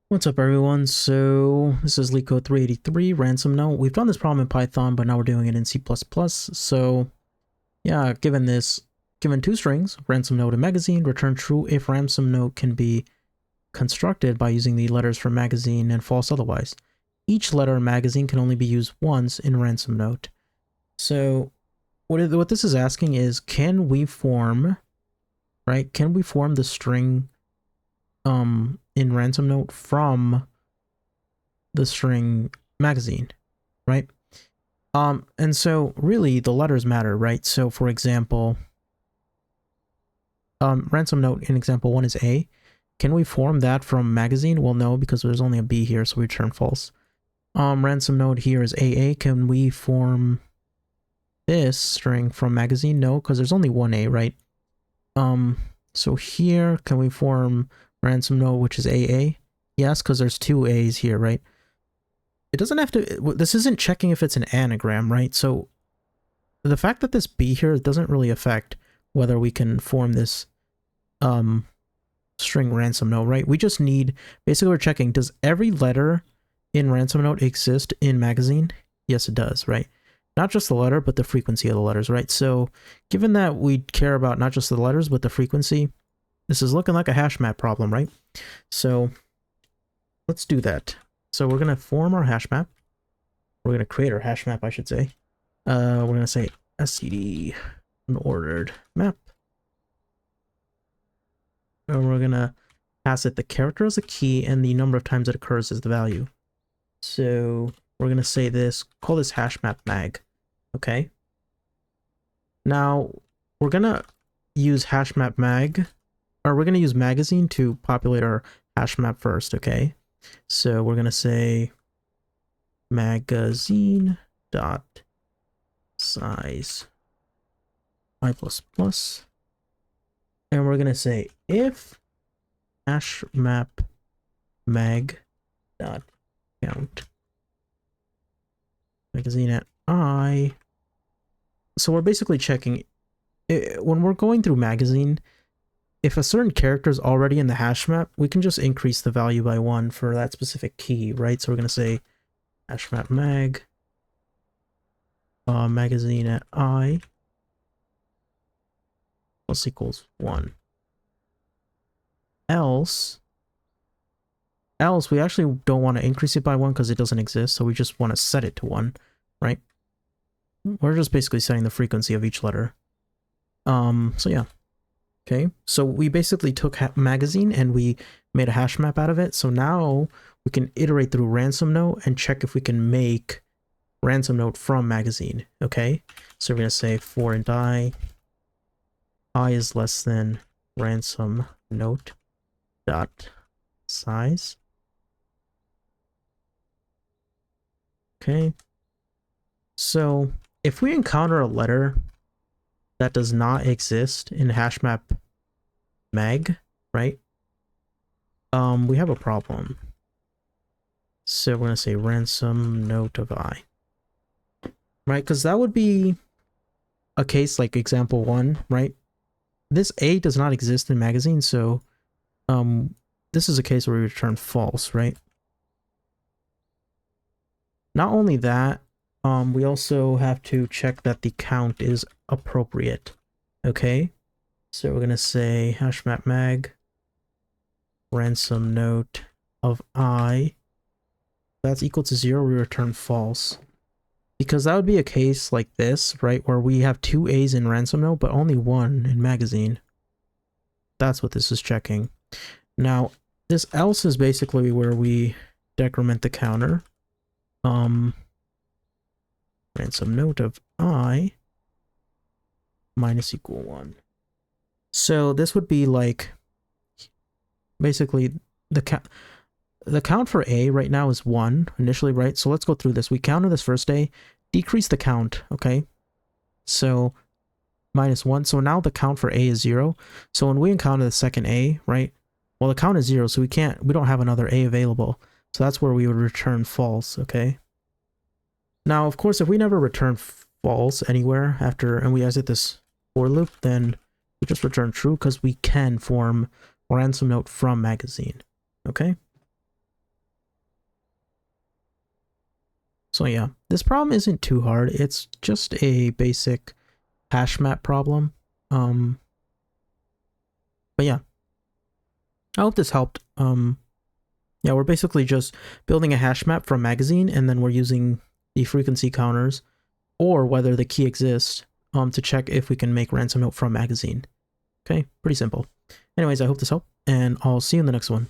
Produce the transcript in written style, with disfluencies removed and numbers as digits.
What's up, everyone? So this is LeetCode 383 ransom note. We've done this problem in Python, but now we're doing it in C++. So yeah, given two strings, ransom note and magazine, return true if ransom note can be constructed by using the letters from magazine and false otherwise. Each letter in magazine can only be used once in ransom note. So what this is asking is, can we form the string in ransom note from the string magazine, right? And so really the letters matter, right? So for example, ransom note in example 1 is A. Can we form that from magazine? Well, no, because there's only a B here, so we return false. Ransom note here is AA. Can we form this string from magazine? No, because there's only one A, right? So here, can we form ransom note, which is AA? Yes, because there's two A's here, right? It doesn't have to, this isn't checking if it's an anagram, right? So the fact that this B here doesn't really affect whether we can form this string ransom note, right? We just need, basically we're checking, does every letter in ransom note exist in magazine? Yes, it does, right? Not just the letter, but the frequency of the letters, right? So given that we care about not just the letters, but the frequency, this is looking like a hash map problem, right? So let's do that. So we're going to form our hash map. We're going to create our hash map, I should say. We're going to say std unordered map. And we're going to pass it the character as a key and the number of times it occurs as the value. So we're going to say this, call this hash map mag. Okay. Now we're going to use hash map mag, or we're going to use magazine to populate our hash map first. Okay. So we're going to say magazine dot size I++, and we're going to say if hash map mag dot count magazine at I. So we're basically checking when we're going through magazine, if a certain character is already in the hash map, we can just increase the value by 1 for that specific key, right? So we're going to say hash map mag magazine at I plus equals 1. Else we actually don't want to increase it by 1 because it doesn't exist, so we just want to set it to 1, right? We're just basically setting the frequency of each letter. So yeah. Okay, so we basically took magazine and we made a hash map out of it. So now we can iterate through ransom note and check if we can make ransom note from magazine. Okay, so we're going to say for int I is less than ransom note dot size. Okay, so if we encounter a letter that does not exist in hash map mag, right? We have a problem. So we're gonna say ransom note of I, right? Because that would be a case like example 1, right? This A does not exist in magazine, so this is a case where we return false, right? Not only that, we also have to check that the count is appropriate. Okay, so we're gonna say hash map mag ransom note of I. That's equal to 0. We return false, because that would be a case like this, right, where we have 2 A's in ransom note but only 1 in magazine. That's what this is checking. Now this else is basically where we decrement the counter. Ransom note of I minus equal 1. So this would be like basically the count for A right now is 1 initially, right? So let's go through this. We counted this first A, decrease the count, okay? So minus 1. So now the count for A is 0. So when we encounter the second A, right? Well, the count is 0, so we don't have another A available. So that's where we would return false, okay? Now, of course, if we never return false anywhere after, and we exit this for loop, then we just return true because we can form ransom note from magazine, okay? So yeah, this problem isn't too hard. It's just a basic hash map problem. But yeah, I hope this helped. Yeah, we're basically just building a hash map from magazine, and then we're using the frequency counters or whether the key exists to check if we can make ransom note from magazine. Okay, pretty simple. Anyways, I hope this helped, and I'll see you in the next one.